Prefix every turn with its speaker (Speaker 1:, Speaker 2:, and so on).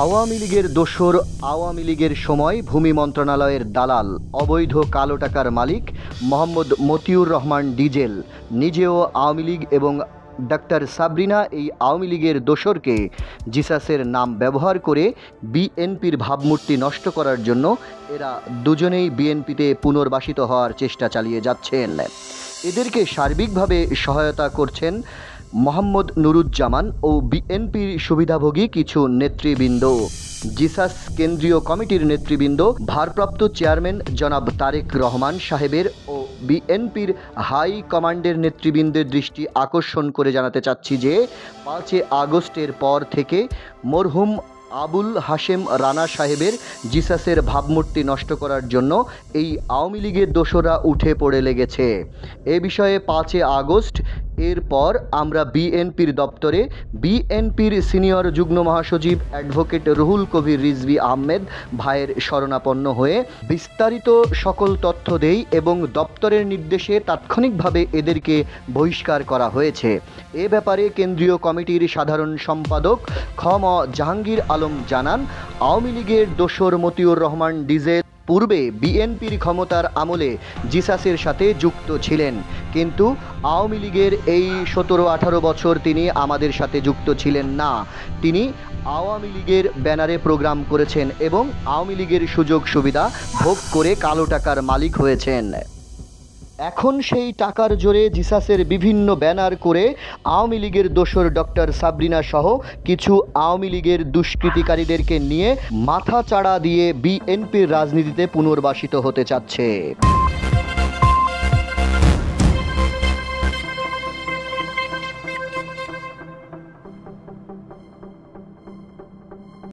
Speaker 1: আওয়ামী লীগের দোসর আওয়ামী লীগের সময় ভূমি মন্ত্রণালয়ের দালাল অবৈধ কালো টাকার মালিক মোহাম্মদ মতিউর রহমান ডিজেল নিজেও আওয়ামী লীগ এবং ডাক্তার সাবরিনা এই আওয়ামী লীগের দোসরকে জিসাসের নাম ব্যবহার করে বিএনপির ভাবমূর্তি নষ্ট করার জন্য এরা দুজনেই বিএনপিতে পুনর্বাসিত হওয়ার চেষ্টা চালিয়ে যাচ্ছেন। এদেরকে সার্বিকভাবে সহায়তা করছেন মোহাম্মদ নুরুজ্জামান ও বিএনপির সুবিধাভোগী কিছু নেতৃবৃন্দ। জিসাস কেন্দ্রীয় কমিটির নেতৃবৃন্দ ভারপ্রাপ্ত চেয়ারম্যান জনাব তারেক রহমান সাহেবের ও বিএনপির হাই কমান্ডের নেতৃবৃন্দের দৃষ্টি আকর্ষণ করে জানাতে চাচ্ছি যে 5 আগস্টের পর থেকে মরহুম আবুল হাশেম রানা সাহেবের জিসাসের ভাবমূর্তি নষ্ট করার জন্য এই আওয়ামী লীগের দোসররা উঠে পড়ে লেগেছে। এ বিষয়ে 5 আগস্ট এরপর আমরা বিএনপির দপ্তরে বিএনপির সিনিয়র যুগ্ম মহাসচিব অ্যাডভোকেট রুহুল কবির রিজভী আহমেদ ভাইয়ের শরণাপন্ন হয়ে বিস্তারিত সকল তথ্য দেই এবং দপ্তরের নির্দেশে তাৎক্ষণিকভাবে এদেরকে বহিষ্কার করা হয়েছে। এ ব্যাপারে কেন্দ্রীয় কমিটির সাধারণ সম্পাদক খ.ম. জাহাঙ্গীর আলম জানান, আওয়ামী লীগের দোসর মতিউর রহমান ডিজেল পূর্বে বিএনপির ক্ষমতার আমলে জিসাসের সাথে যুক্ত ছিলেন, কিন্তু আওয়ামী লীগের এই 17-18 বছর তিনি আমাদের সাথে যুক্ত ছিলেন না। তিনি আওয়ামী লীগের ব্যানারে প্রোগ্রাম করেছেন এবং আওয়ামী লীগের সুযোগ সুবিধা ভোগ করে কালো টাকার মালিক হয়েছেন। এখন সেই টাকার জোরে জিসাসের বিভিন্ন ব্যানার করে আওয়ামী লীগের দোসর ডক্টর সাবরিনা সহ কিছু আওয়ামী লীগের দুষ্কৃতিকারীদেরকে নিয়ে মাথা চাড়া দিয়ে বিএনপির রাজনীতিতে পুনর্বাসিত হতে চাচ্ছে।